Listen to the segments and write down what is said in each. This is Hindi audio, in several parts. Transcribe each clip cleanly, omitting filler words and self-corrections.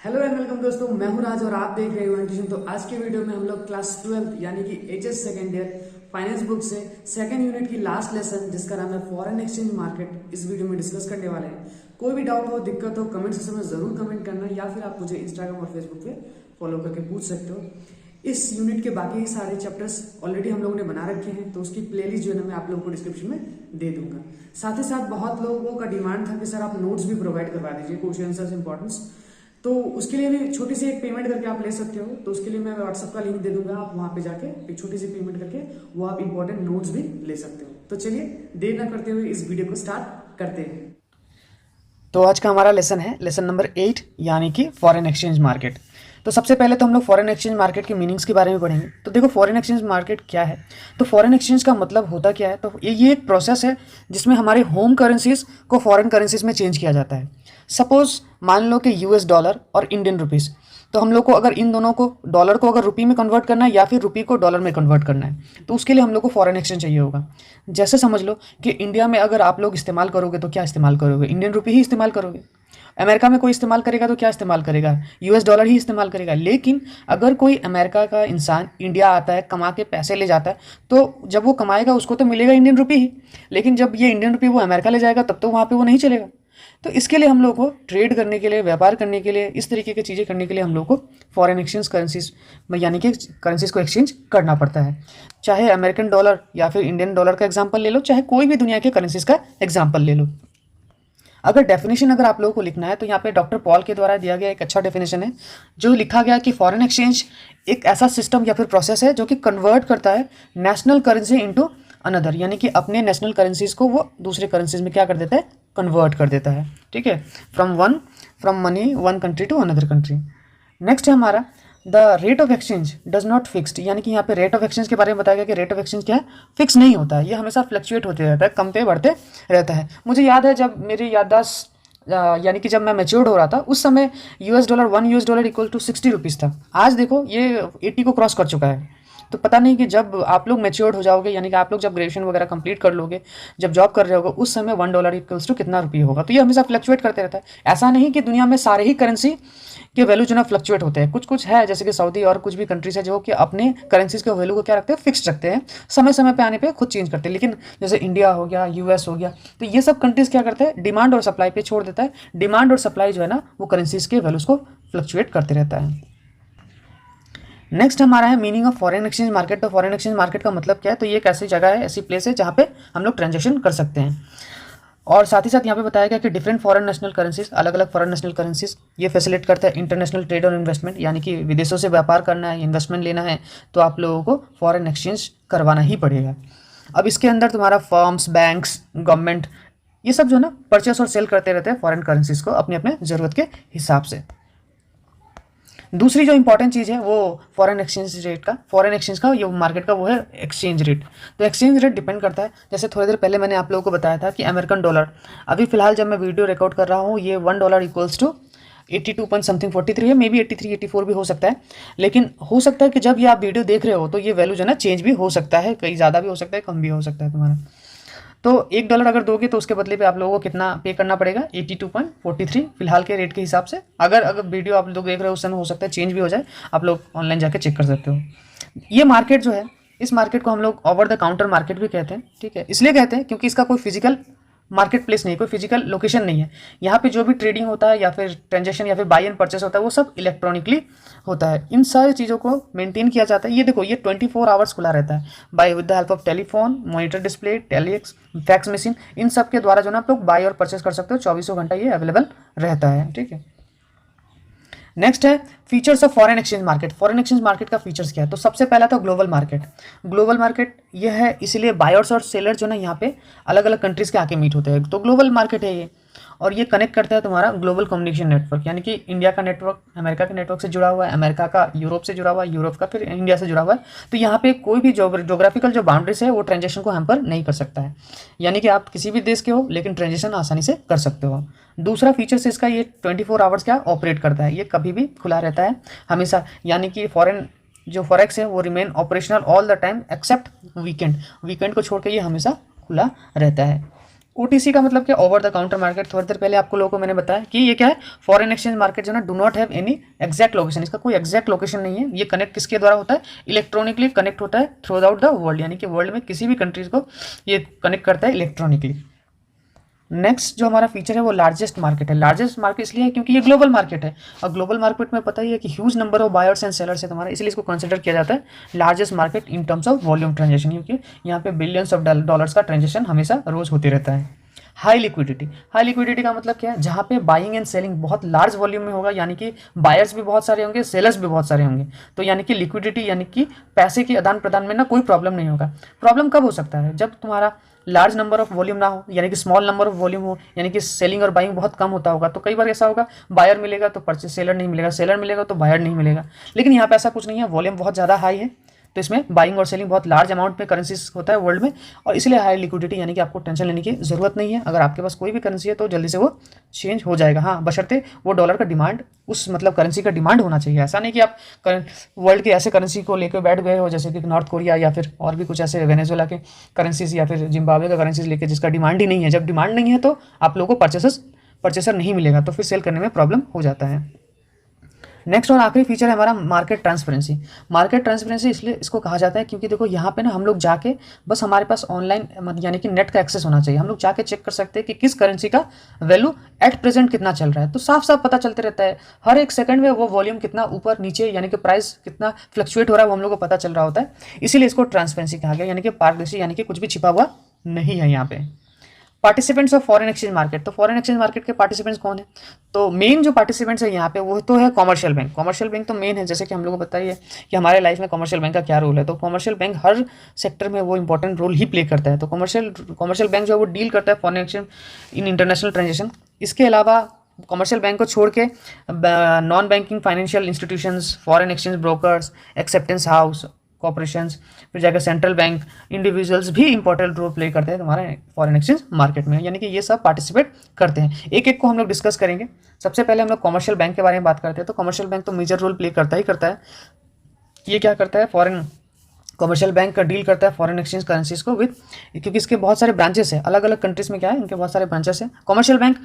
हेलो एंड वेलकम दोस्तों, मैं हूं राज और आप देख रहे हो ट्यूशन। तो आज के वीडियो में हम लोग क्लास 12 यानी कि HS second year finance book से सेकंड यूनिट की लास्ट लेसन जिसका नाम है फॉरेन एक्सचेंज मार्केट, इस वीडियो में डिस्कस करने वाले हैं। कोई भी डाउट हो, दिक्कत हो, कमेंट सेक्शन में जरूर कमेंट करना, या फिर आप मुझे इंस्टाग्राम और फेसबुक पे फॉलो करके पूछ सकते हो। इस यूनिट के बाकी सारे चैप्टर्स ऑलरेडी हम लोगों ने बना रखे हैं, तो उसकी प्लेलिस्ट जो है ना मैं आप लोगों को डिस्क्रिप्शन में दे दूंगा। साथ ही साथ बहुत लोगों का डिमांड था कि सर आप नोट्स भी प्रोवाइड करवा दीजिए, क्वेश्चन आंसर्स इंपॉर्टेंस। तो उसके लिए भी छोटी सी एक पेमेंट करके आप ले सकते हो। तो उसके लिए मैं व्हाट्सएप का लिंक दे दूंगा, आप वहां पे जाके एक छोटी सी पेमेंट करके वो आप इंपॉर्टेंट नोट्स भी ले सकते हो। तो चलिए देर ना करते हुए इस वीडियो को स्टार्ट करते हैं। तो आज का हमारा लेसन है लेसन नंबर 8 यानी कि फॉरेन एक्सचेंज मार्केट। तो सबसे पहले तो हम लोग फॉरेन एक्सचेंज मार्केट के मीनिंग्स के बारे में पढ़ेंगे। तो देखो फॉरेन एक्सचेंज मार्केट क्या है। तो फॉरेन एक्सचेंज का मतलब होता क्या है, तो ये एक प्रोसेस है जिसमें हमारे होम करेंसीज को फॉरेन करेंसीज में चेंज किया जाता है। सपोज मान लो कि यूएस डॉलर और इंडियन रुपीज़, तो हम लोग को अगर इन दोनों को, डॉलर को अगर रुपी में कन्वर्ट करना है या फिर रुपी को डॉलर में कन्वर्ट करना है, तो उसके लिए हम लोग को फॉरेन एक्सचेंज चाहिए होगा। जैसे समझ लो कि इंडिया में अगर आप लोग इस्तेमाल करोगे तो क्या इस्तेमाल करोगे, इंडियन रुपी ही इस्तेमाल करोगे। अमेरिका में कोई इस्तेमाल करेगा तो क्या इस्तेमाल करेगा, यूएस डॉलर ही इस्तेमाल करेगा। लेकिन अगर कोई अमेरिका का इंसान इंडिया आता है, कमा के पैसे ले जाता है, तो जब वो कमाएगा उसको तो मिलेगा इंडियन रुपी ही। लेकिन जब ये इंडियन रुपी वो अमेरिका ले जाएगा तब तो वहाँ पे वो नहीं चलेगा। तो इसके लिए हम लोग को ट्रेड करने के लिए, व्यापार करने के लिए, इस तरीके की चीज़ें करने के लिए हम लोग को फॉरेन एक्सचेंज करेंसीज यानी कि करेंसीज को एक्सचेंज करना पड़ता है। चाहे अमेरिकन डॉलर या फिर इंडियन डॉलर का एग्जाम्पल ले लो, चाहे कोई भी दुनिया के करेंसीज का एग्जाम्पल ले लो। अगर डेफिनेशन अगर आप लोगों को लिखना है तो यहाँ पे डॉक्टर पॉल के द्वारा दिया गया एक अच्छा डेफिनेशन है, जो लिखा गया कि फॉरेन एक्सचेंज एक ऐसा सिस्टम या फिर प्रोसेस है जो कि कन्वर्ट करता है नेशनल करेंसी इनटू अनदर, यानी कि अपने नेशनल करेंसीज को वो दूसरे करेंसीज में क्या कर देता है, कन्वर्ट कर देता है। ठीक है, from money one country to another country. Next है हमारा the rate of exchange does not fixed, यानी कि यहाँ पे रेट ऑफ एक्सचेंज के बारे में बताया गया कि रेट ऑफ एक्सचेंज क्या है, फिक्स नहीं होता है, ये हमेशा फ्लक्चुएट होते रहता है, कम पे बढ़ते रहता है। मुझे याद है जब मेरी याददाश्त यानी कि जब मैं मैच्योर्ड हो रहा था उस समय US dollar 1 US dollar equal to 60 rupees था। आज देखो ये 80 को क्रॉस कर चुका है। तो पता नहीं कि जब आप लोग मैच्योर्ड हो जाओगे, यानी कि आप लोग जब ग्रेजुएशन वगैरह कंप्लीट कर लोगे, जब जॉब कर रहे होगे, उस समय $1 इक्वल्स टू कितना रुपये होगा। तो ये हमेशा फ्लक्चुएट करते रहता है। ऐसा नहीं कि दुनिया में सारे ही करेंसी के वैल्यू जो ना फ्लक्चुएट होते हैं, कुछ कुछ है जैसे कि सऊदी और कुछ भी कंट्रीज है जो कि अपने करेंसीज के वैल्यू को क्या रखते हैं, फिक्स रखते हैं, समय समय पे आने पे खुद चेंज करते हैं। लेकिन जैसे इंडिया हो गया, यूएस हो गया, तो ये सब कंट्रीज क्या करते हैं, डिमांड और सप्लाई पे छोड़ देता है। डिमांड और सप्लाई जो है ना वो करेंसीज के वैल्यूज को फ्लक्चुएट करते रहता है। नेक्स्ट हमारा है meaning of foreign exchange market. तो फॉरेन एक्सचेंज मार्केट का मतलब क्या है, तो ये एक ऐसी जगह है, ऐसी प्लेस है जहाँ पे हम लोग ट्रांजेक्शन कर सकते हैं। और साथ ही साथ यहाँ पे बताया गया कि डिफरेंट फॉरेन नेशनल करेंसीज, अलग अलग फॉरेन नेशनल करेंसीज ये फैसिलिटेट करता है इंटरनेशनल ट्रेड और इन्वेस्टमेंट, यानी कि विदेशों से व्यापार करना है, इन्वेस्टमेंट लेना है, तो आप लोगों को फॉरेन एक्सचेंज करवाना ही पड़ेगा। अब इसके अंदर तुम्हारा फर्म्स, बैंक्स, गवर्नमेंट, ये सब जो है ना परचेस और सेल करते रहते हैं फॉरेन करेंसीज को अपने अपने ज़रूरत के हिसाब से। दूसरी जो इंपॉर्टेंट चीज़ है वो फॉरेन एक्सचेंज रेट का, फॉरेन एक्सचेंज का, ये मार्केट का वो है एक्सचेंज रेट। तो एक्सचेंज रेट डिपेंड करता है, जैसे थोड़ी देर पहले मैंने आप लोगों को बताया था कि अमेरिकन डॉलर, अभी फिलहाल जब मैं वीडियो रिकॉर्ड कर रहा हूँ ये $1 इक्वल्स टू 82 पॉइंट समथिंग 43 है, मे बी 83 84 भी हो सकता है। लेकिन हो सकता है कि जब ये आप वीडियो देख रहे हो तो ये वैल्यू जो है ना चेंज भी हो सकता है, कहीं ज़्यादा भी हो सकता है, कम भी हो सकता है तुम्हारा। तो $1 अगर दोगे तो उसके बदले पे आप लोगों को कितना पे करना पड़ेगा, 82.43 फिलहाल के रेट के हिसाब से। अगर वीडियो आप लोग देख रहे हो उस समय हो सकता है चेंज भी हो जाए, आप लोग ऑनलाइन जाके चेक कर सकते हो। ये मार्केट जो है, इस मार्केट को हम लोग ओवर द काउंटर मार्केट भी कहते हैं। ठीक है, इसलिए कहते हैं क्योंकि इसका कोई फिजिकल मार्केट प्लेस नहीं, कोई फिजिकल लोकेशन नहीं है। यहाँ पे जो भी ट्रेडिंग होता है या फिर ट्रांजेक्शन या फिर बाई एंड परचेस होता है वो सब इलेक्ट्रॉनिकली होता है। इन सारी चीज़ों को मेंटेन किया जाता है। ये देखो ये 24 आवर्स खुला रहता है by with the help of telephone, monitor display, telex, fax machine, इन सब के द्वारा जो ना आप लोग बाई और परचेस कर सकते हो। 24 घंटा ये अवेलेबल रहता है। ठीक है, नेक्स्ट है features of foreign exchange market. Foreign exchange market का फीचर्स क्या है, तो सबसे पहला तो ग्लोबल मार्केट। ग्लोबल मार्केट ये है इसीलिए बायर्स और सेलर जो ना यहाँ पे अलग अलग कंट्रीज के आके मीट होते हैं, तो ग्लोबल मार्केट है ये। और ये कनेक्ट करता है तुम्हारा ग्लोबल कम्युनिकेशन नेटवर्क, यानी कि इंडिया का नेटवर्क अमेरिका के नेटवर्क से जुड़ा हुआ है, अमेरिका का यूरोप से जुड़ा हुआ है, यूरोप का फिर इंडिया से जुड़ा हुआ है। तो यहाँ पे कोई भी जोग्राफिकल जो बाउंड्रीज है वो ट्रांजेक्शन को हैम्पर नहीं कर सकता है, यानी कि आप किसी भी देश के हो लेकिन ट्रांजेक्शन आसानी से कर सकते हो। दूसरा फीचर से इसका, ये 24 आवर्स क्या ऑपरेट करता है, ये कभी भी खुला रहता है हमेशा, यानी कि फॉरेन जो फॉरेक्स है वो remain operational all the time except weekend, weekend को छोड़ के ये हमेशा खुला रहता है। OTC का मतलब क्या, ओवर द काउंटर मार्केट। थोड़ी देर पहले आपको लोगों को मैंने बताया कि ये क्या है, फॉरेन एक्सचेंज मार्केट जो है ना, do not have any exact location, इसका कोई एग्जैक्ट लोकेशन नहीं है। ये कनेक्ट किसके द्वारा होता है, इलेक्ट्रॉनिकली कनेक्ट होता है थ्रू आउट द वर्ल्ड, यानी कि वर्ल्ड में किसी भी कंट्रीज को ये कनेक्ट करता है इलेक्ट्रॉनिकली। नेक्स्ट जो हमारा फीचर है वो लार्जेस्ट मार्केट है। लार्जेस्ट मार्केट इसलिए है क्योंकि ये ग्लोबल मार्केट है, और ग्लोबल मार्केट में पता ही है कि huge number of buyers and sellers है तुम्हारा, इसलिए इसको कंसिडर किया जाता है largest market in terms of volume transaction, क्योंकि यहाँ पे बिलियंस ऑफ डॉलर्स का ट्रांजेक्शन हमेशा रोज होते रहता है। हाई लिक्विडिटी, हाई लिक्विडिटी का मतलब क्या है, जहाँ पे बाइंग एंड सेलिंग बहुत लार्ज वॉल्यूम में होगा, यानी कि बायर्स भी बहुत सारे होंगे, सेलर्स भी बहुत सारे होंगे, तो यानी कि लिक्विडिटी यानी कि पैसे के आदान प्रदान में ना कोई प्रॉब्लम नहीं होगा। प्रॉब्लम कब हो सकता है, जब तुम्हारा लार्ज नंबर ऑफ वॉल्यूम ना हो, यानी कि स्मॉल नंबर ऑफ वॉल्यूम हो, यानी कि सेलिंग और बाइंग बहुत कम होता होगा, तो कई बार ऐसा होगा बायर मिलेगा तो परचेज सेलर नहीं मिलेगा, सेलर मिलेगा तो बायर नहीं मिलेगा। लेकिन यहाँ पे ऐसा कुछ नहीं है, वॉल्यूम बहुत ज़्यादा हाई है, तो इसमें बाइंग और सेलिंग बहुत लार्ज अमाउंट में करेंसीज होता है वर्ल्ड में, और इसलिए हाई लिक्विडिटी, यानी कि आपको टेंशन लेने की जरूरत नहीं है। अगर आपके पास कोई भी करेंसी है तो जल्दी से वो चेंज हो जाएगा, हाँ बशर्ते वो डॉलर का डिमांड, उस मतलब करेंसी का डिमांड होना चाहिए। ऐसा नहीं कि आप वर्ल्ड के ऐसे करेंसी को लेकर बैठ गए हो जैसे कि नॉर्थ कोरिया या फिर और भी कुछ ऐसे वेनेजुएला के करेंसीज या फिर जिम्बाब्वे का करेंसीज लेके जिसका डिमांड ही नहीं है। जब डिमांड नहीं है तो आप लोगों को परचेसर नहीं मिलेगा, तो फिर सेल करने में प्रॉब्लम हो जाता है। नेक्स्ट और आखिरी फीचर है हमारा मार्केट ट्रांसपेरेंसी। मार्केट ट्रांसपेरेंसी इसलिए इसको कहा जाता है क्योंकि देखो यहाँ पे ना हम लोग जाके बस हमारे पास ऑनलाइन यानी कि नेट का एक्सेस होना चाहिए, हम लोग जाके चेक कर सकते हैं कि किस करेंसी का वैल्यू एट प्रेजेंट कितना चल रहा है, तो साफ साफ पता चलते रहता है हर एक सेकंड में वो वॉल्यूम कितना ऊपर नीचे, यानी कि प्राइस कितना फ्लक्चुएट हो रहा है वो हम लोग को पता चल रहा होता है, इसीलिए इसको ट्रांसपेरेंसी कहा गया, यानी कि पारदर्शी, यानी कि कुछ भी छिपा हुआ नहीं है यहाँ पे। Participants of foreign exchange market, तो फॉरेन एक्सचेंज मार्केट के पार्टिसिपेंट्स कौन है, तो मेन जो पार्टिसिपेंट्स है यहाँ पे वो तो है कॉमर्शियल बैंक। कॉमर्शियल बैंक तो मेन है, जैसे कि हम लोग को पता ही है कि हमारे लाइफ में कॉमर्शियल बैंक का क्या रोल है, तो कॉमर्शियल बैंक हर सेक्टर में वो इंपॉर्टेंट रोल ही प्ले करता है। तो कॉमर्शियल बैंक जो है वो डील करता है foreign exchange in international transaction. इसके अलावा कॉमर्शियल बैंक को छोड़ के non banking financial institutions, foreign exchange brokers, acceptance house, corporations, फिर जाकर सेंट्रल बैंक, इंडिविजुअल्स भी इंपॉर्टेंट रोल प्ले करते हैं तुम्हारे फॉरेन एक्सचेंज मार्केट में, यानी कि ये सब पार्टिसिपेट करते हैं। एक एक को हम लोग डिस्कस करेंगे। सबसे पहले हम लोग कॉमर्शियल बैंक के बारे में बात करते हैं, तो कॉमर्शियल बैंक तो मेजर रोल प्ले करता ही करता है। ये क्या करता है, फॉरेन कॉमर्शियल बैंक का डील करता है फॉरेन एक्सचेंज करेंसीज को विद, क्योंकि इसके बहुत सारे ब्रांचेस हैं, अलग अलग कंट्रीज में क्या है इनके बहुत सारे ब्रांचेस हैं। कॉमर्शियल बैंक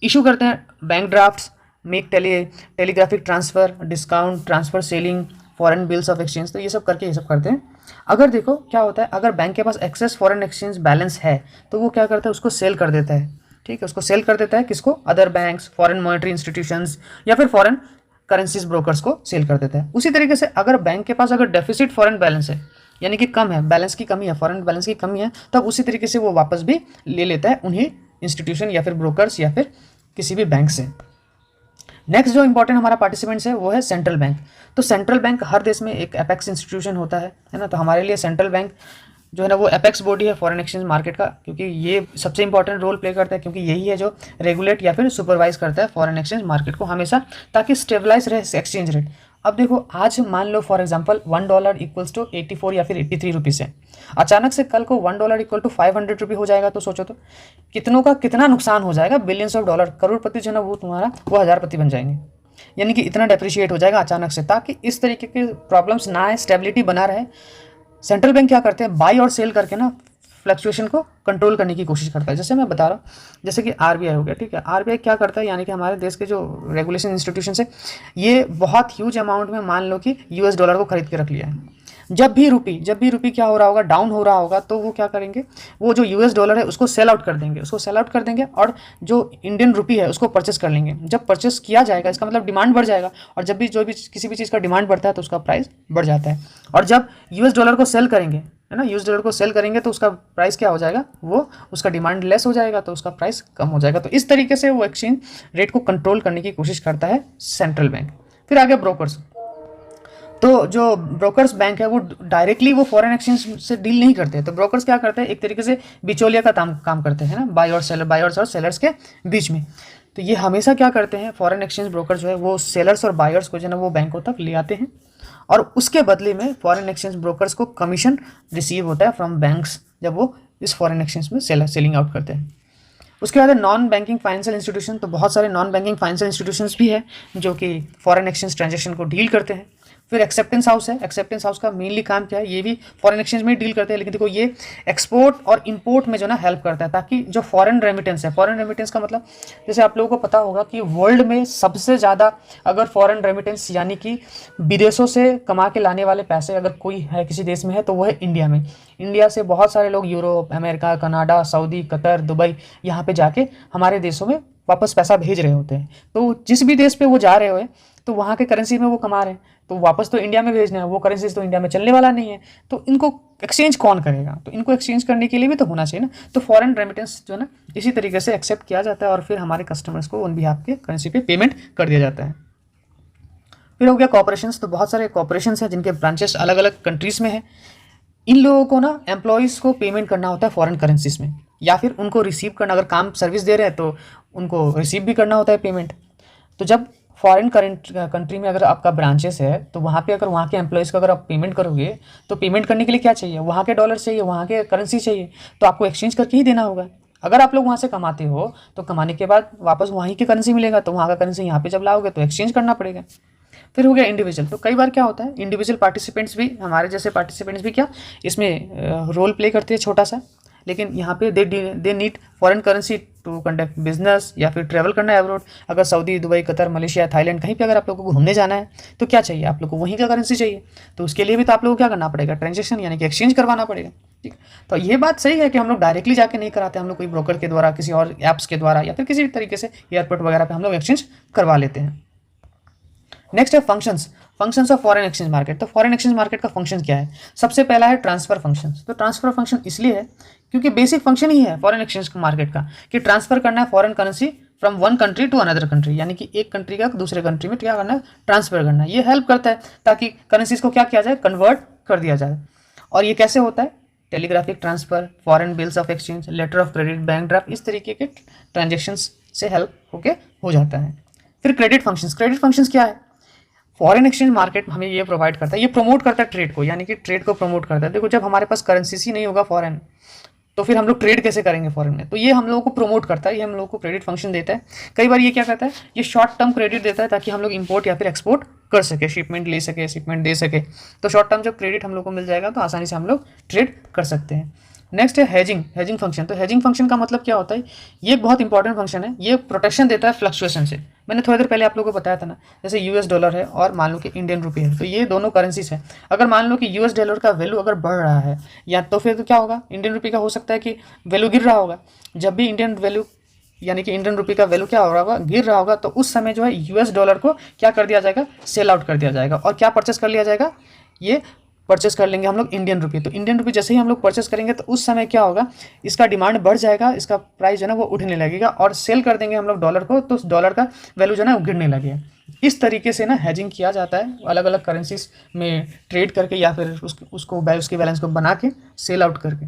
इशू करते हैं bank drafts, make telegraphic transfer, discount transfer, selling, foreign bills of exchange, तो ये सब करके ये सब करते हैं। अगर देखो क्या होता है, अगर बैंक के पास एक्सेस फॉरेन एक्सचेंज बैलेंस है तो वो क्या करता है, उसको सेल कर देता है, ठीक है, उसको सेल कर देता है किसको, other banks, foreign monetary institutions या फिर फॉरेन करेंसीज ब्रोकर्स को सेल कर देता है। उसी तरीके से अगर बैंक के पास अगर डेफिसिट फॉरेन बैलेंस है, यानी कि कम है, बैलेंस की कमी है, फॉरेन बैलेंस की कमी है, तब उसी तरीके से वो वापस भी ले लेता है उन्हीं इंस्टीट्यूशन या फिर ब्रोकर्स या फिर किसी भी बैंक से। नेक्स्ट जो इंपॉर्टेंट हमारा पार्टिसिपेंट्स है वो है सेंट्रल बैंक। तो सेंट्रल बैंक हर देश में एक एपेक्स इंस्टीट्यूशन होता है ना, तो हमारे लिए सेंट्रल बैंक जो है ना वो एपेक्स बॉडी है फॉरेन एक्सचेंज मार्केट का, क्योंकि ये सबसे इंपॉर्टेंट रोल प्ले करता है, क्योंकि यही है जो रेगुलेट या फिर सुपरवाइज करता है फॉरेन एक्सचेंज मार्केट को हमेशा, ताकि स्टेबलाइज रहे एक्सचेंज रेट। अब देखो आज मान लो फॉर एग्जांपल $1 इक्वल्स टू 84 या फिर 83 रुपीज़ है, अचानक से कल को $1 इक्वल टू 500 रुपये हो जाएगा, तो सोचो तो कितनों का कितना नुकसान हो जाएगा, बिलियंस ऑफ डॉलर, करोड़पति जो है ना वो तुम्हारा वो हज़ारपति बन जाएंगे, यानी कि इतना डेप्रिशिएट हो जाएगा अचानक से। ताकि इस तरीके के प्रॉब्लम्स ना आए, स्टेबिलिटी बना रहे, सेंट्रल बैंक क्या करते हैं, बाई और सेल करके ना फ्लक्चुएशन को कंट्रोल करने की कोशिश करता है। जैसे मैं बता रहा हूँ, जैसे कि आरबीआई हो गया, ठीक है, आरबीआई क्या करता है, यानी कि हमारे देश के जो रेगुलेशन इंस्टीट्यूशन है ये बहुत ह्यूज अमाउंट में मान लो कि $US को खरीद के रख लिया है। जब भी रुपी क्या हो रहा होगा, डाउन हो रहा होगा, तो वो क्या करेंगे, वो जो $US है उसको सेल आउट कर देंगे और जो इंडियन रुपी है उसको परचेस कर लेंगे। जब परचेस किया जाएगा इसका मतलब डिमांड बढ़ जाएगा, और जब भी किसी भी चीज़ का डिमांड बढ़ता है तो उसका प्राइस बढ़ जाता है। और जब $US को सेल करेंगे, है ना, $US को सेल करेंगे तो उसका प्राइस क्या हो जाएगा, वो उसका डिमांड लेस हो जाएगा तो उसका प्राइस कम हो जाएगा। तो इस तरीके से वो एक्सचेंज रेट को कंट्रोल करने की कोशिश करता है सेंट्रल बैंक। फिर आगे ब्रोकर्स, तो जो ब्रोकर्स बैंक है वो डायरेक्टली वो फॉरेन एक्सचेंज से डील नहीं करते, तो ब्रोकर्स क्या करते हैं, एक तरीके से बिचौलिया का काम करते हैं ना, बायर्स और सेलर्स के बीच में। तो ये हमेशा क्या करते हैं, फॉरेन एक्सचेंज ब्रोकर जो है वो सेलर्स और बायर्स को जो है ना वो बैंकों तक ले आते हैं, और उसके बदले में फॉरेन एक्सचेंज ब्रोकर्स को कमीशन रिसीव होता है फ्रॉम बैंक्स जब वो इस फॉरेन एक्सचेंज में सेलिंग आउट करते हैं। उसके बाद नॉन बैंकिंग फाइनेंशियल इंस्टीट्यूशन, तो बहुत सारे नॉन बैंकिंग फाइनेंशियल इंस्टीट्यूशंस भी है जो कि फॉरेन एक्सचेंज ट्रांजेक्शन को डील करते हैं। फिर एक्सेप्टेंस हाउस है। एक्सेप्टेंस हाउस का मेनली काम क्या है, ये भी फॉरेन एक्सचेंज में ही डील करते हैं, लेकिन देखो ये एक्सपोर्ट और इंपोर्ट में जो ना हेल्प करता है, ताकि जो फॉरेन रेमिटेंस है, फॉरेन रेमिटेंस का मतलब जैसे आप लोगों को पता होगा कि वर्ल्ड में सबसे ज़्यादा अगर फॉरेन रेमिटेंस यानी कि विदेशों से कमा के लाने वाले पैसे अगर कोई है किसी देश में है तो वो है इंडिया में। इंडिया से बहुत सारे लोग Europe, America, Canada, Saudi, Qatar, Dubai यहाँ पे जाके हमारे देशों में वापस पैसा भेज रहे होते हैं। तो जिस भी देश पे वो जा रहे हुए तो वहाँ के करेंसी में वो कमा रहे हैं, तो वापस तो इंडिया में भेजना है, वो करेंसी तो इंडिया में चलने वाला नहीं है, तो इनको एक्सचेंज कौन करेगा? तो इनको एक्सचेंज करने के लिए भी तो होना चाहिए ना। तो फॉरेन रेमिटेंस जो है ना इसी तरीके से एक्सेप्ट किया जाता है और फिर हमारे कस्टमर्स को ऑन बिहाफ के करेंसी पे पेमेंट कर दिया जाता है। फिर हो गया कॉर्पोरेशंस। तो बहुत सारे कॉर्पोरेशंस हैं जिनके ब्रांचेस अलग अलग कंट्रीज़ में है। इन लोगों को ना एम्प्लॉयज़ को पेमेंट करना होता है फॉरेन करेंसीज में, या फिर उनको रिसीव करना, अगर काम सर्विस दे रहे हैं तो उनको रिसीव भी करना होता है पेमेंट। तो जब फॉरेन कंट्री में अगर आपका ब्रांचेस है तो वहाँ पे अगर वहाँ के एम्प्लॉयज़ को अगर आप पेमेंट करोगे तो पेमेंट करने के लिए क्या चाहिए, वहाँ के डॉलर चाहिए, वहाँ के करेंसी चाहिए, तो आपको एक्सचेंज करके ही देना होगा। अगर आप लोग वहाँ से कमाते हो तो कमाने के बाद वापस वहीं की करेंसी मिलेगा, तो वहाँ का करेंसी यहाँ पे जब लाओगे तो एक्सचेंज करना पड़ेगा। फिर हो गया इंडिविजुअल। तो कई बार क्या होता है, इंडिविजुअल पार्टिसिपेंट्स भी, हमारे जैसे पार्टिसिपेंट्स भी क्या इसमें रोल प्ले करते हैं छोटा सा, लेकिन यहाँ पे they need foreign currency to conduct business या फिर ट्रैवल करना है अब्रॉड। अगर Saudi, Dubai, Qatar, Malaysia, Thailand कहीं पे अगर आप लोगों को घूमने जाना है तो क्या चाहिए, आप लोग को वहीं का करेंसी चाहिए, तो उसके लिए भी तो आप लोगों को क्या करना पड़ेगा, ट्रांजेक्शन यानी कि एक्सचेंज करवाना पड़ेगा। ठीक, तो ये बात सही है कि हम लोग डायरेक्टली जाके नहीं कराते, हम लोग कोई ब्रोकर के द्वारा, किसी और ऐप्स के द्वारा या फिर किसी तरीके से एयरपोर्ट वगैरह पर हम लोग एक्सचेंज करवा लेते हैं। नेक्स्ट है functions of foreign exchange market. तो फॉरेन एक्सचेंज मार्केट का फंक्शन क्या है? सबसे पहला है ट्रांसफर फंक्शन। तो ट्रांसफर फंक्शन इसलिए है क्योंकि बेसिक फंक्शन ही है फॉरेन एक्सचेंज मार्केट का कि ट्रांसफर करना है foreign currency from one country to another country, यानी कि एक कंट्री का दूसरे कंट्री में क्या करना है, ट्रांसफर करना है। ये हेल्प करता है ताकि करेंसीज को क्या किया जाए, कन्वर्ट कर दिया जाए। और ये कैसे होता है? Telegraphic transfer, foreign bills of exchange, letter of credit, bank draft, इस तरीके के ट्रांजेक्शन्स से हेल्प होके हो जाता है। फिर क्रेडिट फंक्शंस। क्रेडिट फंक्शंस क्या है? फॉरेन एक्सचेंज मार्केट हमें ये प्रोवाइड करता है, ये प्रमोट करता है ट्रेड को, यानी कि ट्रेड को प्रमोट करता है। देखो जब हमारे पास करेंसीज ही नहीं होगा फॉरेन, तो फिर हम लोग ट्रेड कैसे करेंगे फॉरेन में? तो ये हम लोगों को प्रमोट करता है, ये हम लोगों को क्रेडिट फंक्शन देता है। कई बार ये क्या करता है, ये शॉर्ट टर्म क्रेडिट देता है ताकि हम लोग इंपोर्ट या फिर एक्सपोर्ट कर सके, शिपमेंट ले सके, शिपमेंट दे सके। तो शॉर्ट टर्म जब क्रेडिट हम लोग को मिल जाएगा तो आसानी से हम लोग ट्रेड कर सकते हैं। नेक्स्ट है हेजिंग फंक्शन। तो हेजिंग फंक्शन का मतलब क्या होता है? ये एक बहुत इंपॉर्टेंट फंक्शन है, ये प्रोटेक्शन देता है फ्लक्चुएशन से। मैंने थोड़ी देर पहले आप लोगों को बताया था ना, जैसे यूएस डॉलर है और मान लो कि इंडियन रुपये है, तो ये दोनों करेंसीज है। अगर मान लो कि यूएस डॉलर का वैल्यू अगर बढ़ रहा है या तो फिर तो क्या होगा, इंडियन रुपये का हो सकता है कि वैल्यू गिर रहा होगा। जब भी इंडियन वैल्यू यानी कि इंडियन रुपये का वैल्यू क्या हो रहा होगा, गिर रहा होगा, तो उस समय जो है यूएस डॉलर को क्या कर दिया जाएगा, सेल आउट कर दिया जाएगा। और क्या परचेस कर लिया जाएगा, ये परचेस कर लेंगे हम लोग इंडियन रुपये। तो इंडियन रुपये जैसे ही हम लोग परचेस करेंगे तो उस समय क्या होगा, इसका डिमांड बढ़ जाएगा, इसका प्राइस जो है ना वो उठने लगेगा, और सेल कर देंगे हम लोग डॉलर को, तो उस डॉलर का वैल्यू जो है ना वो गिरने लगेगा। इस तरीके से ना हेजिंग किया जाता है, अलग अलग करेंसीज में ट्रेड करके या फिर उसके बैलेंस को बना के सेल आउट करके।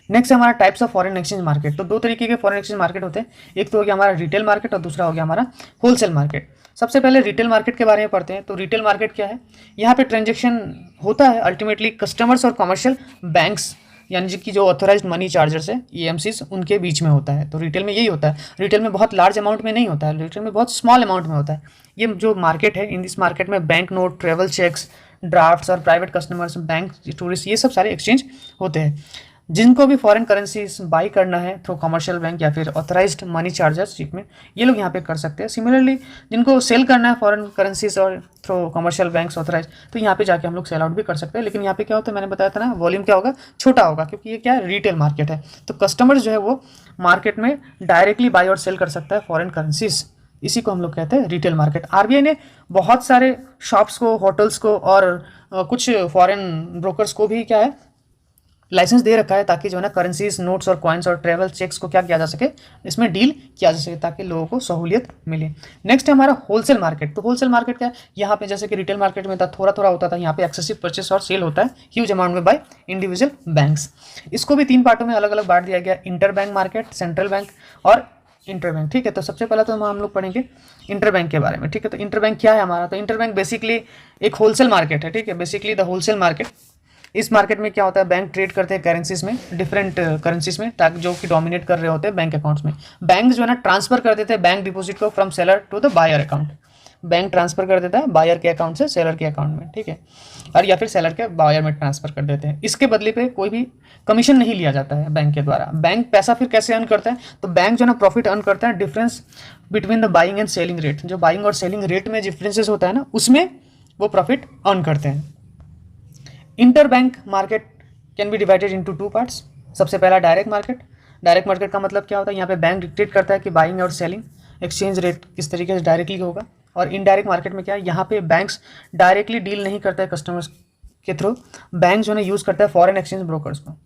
नेक्स्ट हमारा types of foreign exchange market. तो दो तरीके के फॉरेन एक्सचेंज मार्केट होते हैं, एक तो हो गया हमारा रिटेल मार्केट और दूसरा हो गया हमारा होलसेल मार्केट। सबसे पहले रिटेल मार्केट के बारे में पढ़ते हैं। तो रिटेल मार्केट क्या है? यहाँ पे ट्रांजेक्शन होता है अल्टीमेटली कस्टमर्स और कमर्शियल बैंक्स यानी कि जो ऑथोराइज्ड मनी चार्जर्स है EMCs उनके बीच में होता है। तो रिटेल में यही होता है। रिटेल में बहुत लार्ज अमाउंट में नहीं होता है, रिटेल में बहुत स्मॉल अमाउंट में होता है। ये जो मार्केट है, इन दिस मार्केट में bank note, travel cheques, drafts और प्राइवेट कस्टमर्स, बैंक, टूरिस्ट, ये सब सारे एक्सचेंज होते हैं। जिनको भी फॉरेन करेंसी बाई करना है थ्रू कमर्शियल बैंक या फिर ऑथराइज्ड मनी चार्जर्स में, ये लोग यहाँ पे कर सकते हैं। सिमिलरली जिनको सेल करना है फॉरेन करेंसीज और थ्रू कमर्शियल बैंक्स ऑथराइज, तो यहाँ पे जाके हम लोग सेल आउट भी कर सकते हैं। लेकिन यहाँ पे क्या होता है, मैंने बताया था ना, वॉल्यूम क्या होगा, छोटा होगा, क्योंकि ये क्या है, रिटेल मार्केट है। तो कस्टमर्स जो है वो मार्केट में डायरेक्टली बाई और सेल कर सकता है फॉरेन करेंसीज, इसी को हम लोग कहते हैं रिटेल मार्केट। RBI ने बहुत सारे शॉप्स को, होटल्स को और कुछ फॉरेन ब्रोकर्स को भी क्या है, लाइसेंस दे रखा है, ताकि जो है ना करेंसीज, नोट्स और कॉइन्स और ट्रेवल चेक्स को क्या किया जा सके, इसमें डील किया जा सके, ताकि लोगों को सहूलियत मिले। नेक्स्ट है हमारा होलसेल मार्केट। तो होलसेल मार्केट क्या है? यहाँ पे जैसे कि रिटेल मार्केट में था थोड़ा थोड़ा होता था, यहाँ पे एक्सेसिव परचेस और सेल होता है ह्यूज अमाउंट में बाय इंडिविजुअल बैंक्स। इसको भी 3 पार्टों में अलग अलग बांट दिया गया, inter bank market, central bank और इंटर बैंक। ठीक है, तो सबसे पहले तो हम लोग पढ़ेंगे इंटर बैंक के बारे में। ठीक है, तो इंटर बैंक क्या है हमारा? तो इंटर बैंक बेसिकली एक होलसेल मार्केट है। ठीक है, बेसिकली द होलसेल मार्केट। इस मार्केट में क्या होता है, बैंक ट्रेड करते हैं करेंसीज में, डिफरेंट करेंसीज में, ताकि जो कि डोमिनेट कर रहे होते हैं बैंक अकाउंट्स में। बैंक जो है ना ट्रांसफर कर देते हैं बैंक डिपॉजिट को from seller to the buyer account. Bank transfer कर देता है बायर के अकाउंट से सेलर के अकाउंट में, ठीक है, और या फिर सेलर के बायर में ट्रांसफ़र कर देते हैं। इसके बदले पे कोई भी कमीशन नहीं लिया जाता है बैंक के द्वारा। बैंक पैसा फिर कैसे अर्न करता है, तो बैंक जो ना प्रॉफिट अर्न करता है difference between the buying and selling rate. जो बाइंग और सेलिंग रेट में डिफरेंसेस होता है ना, उसमें वो प्रॉफिट अर्न करते हैं। Inter bank market can be divided into 2 parts. सबसे पहला डायरेक्ट मार्केट। डायरेक्ट मार्केट का मतलब क्या होता है, यहाँ पे बैंक डिक्टेट करता है कि बाइंग और सेलिंग एक्सचेंज रेट किस तरीके से डायरेक्टली होगा। और इनडायरेक्ट मार्केट में क्या है, यहाँ पे बैंक्स डायरेक्टली डील नहीं करता है कस्टमर्स के थ्रू, बैंक जो है यूज़ करता है फॉरेन एक्सचेंज ब्रोकर्स को।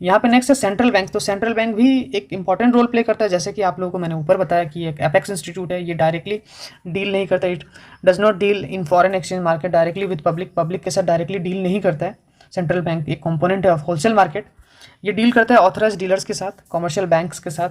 यहाँ पे नेक्स्ट है सेंट्रल बैंक। तो सेंट्रल बैंक भी एक इंपॉर्टेंट रोल प्ले करता है, जैसे कि आप लोगों को मैंने ऊपर बताया कि एक एपेक्स इंस्टीट्यूट है, ये डायरेक्टली डील नहीं करता, it does not deal in foreign exchange market directly with public, public के साथ डायरेक्टली डील नहीं करता है। सेंट्रल बैंक एक कंपोनेंट है ऑफ होलसेल मार्केट। ये डील करता है ऑथराइज डीलर्स के साथ, कमर्शियल बैंक्स के साथ,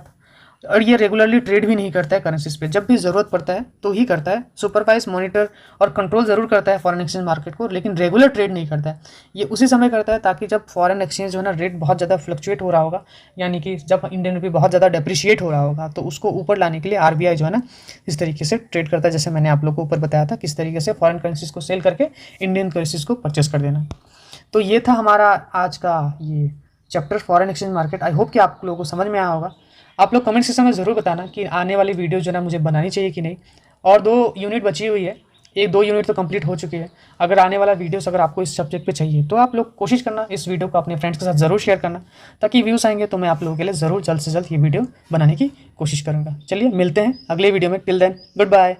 और ये रेगुलरली ट्रेड भी नहीं करता है करेंसीज पे, जब भी ज़रूरत पड़ता है तो ही करता है। सुपरवाइज, मॉनिटर और कंट्रोल ज़रूर करता है फॉरेन एक्सचेंज मार्केट को, लेकिन रेगुलर ट्रेड नहीं करता है। ये उसी समय करता है ताकि जब फॉरेन एक्सचेंज जो है ना रेट बहुत ज़्यादा फ्लक्चुएट हो रहा होगा, यानी कि जब इंडियन रुपी बहुत ज़्यादा डेप्रिशिएट हो रहा होगा, तो उसको ऊपर लाने के लिए आरबीआई जो है ना इस तरीके से ट्रेड करता है। जैसे मैंने आप लोग को ऊपर बताया था किस तरीके से फॉरेन करेंसीज को सेल करके इंडियन करेंसीज को परचेस कर देना। तो ये था हमारा आज का ये chapter foreign exchange market. I hope कि आप लोगों को समझ में आया होगा। आप लोग कमेंट सेक्शन में ज़रूर बताना कि आने वाली वीडियो जो है ना मुझे बनानी चाहिए कि नहीं। और 2 यूनिट बची हुई है, 1-2 यूनिट तो कंप्लीट हो चुकी है। अगर आने वाला वीडियोस अगर आपको इस सब्जेक्ट पे चाहिए तो आप लोग कोशिश करना इस वीडियो को अपने फ्रेंड्स के साथ ज़रूर शेयर करना, ताकि व्यूज़ आएंगे तो मैं आप लोगों के लिए ज़रूर जल्द से जल्द ये वीडियो बनाने की कोशिश करूँगा। चलिए मिलते हैं अगले वीडियो में। Till then good bye.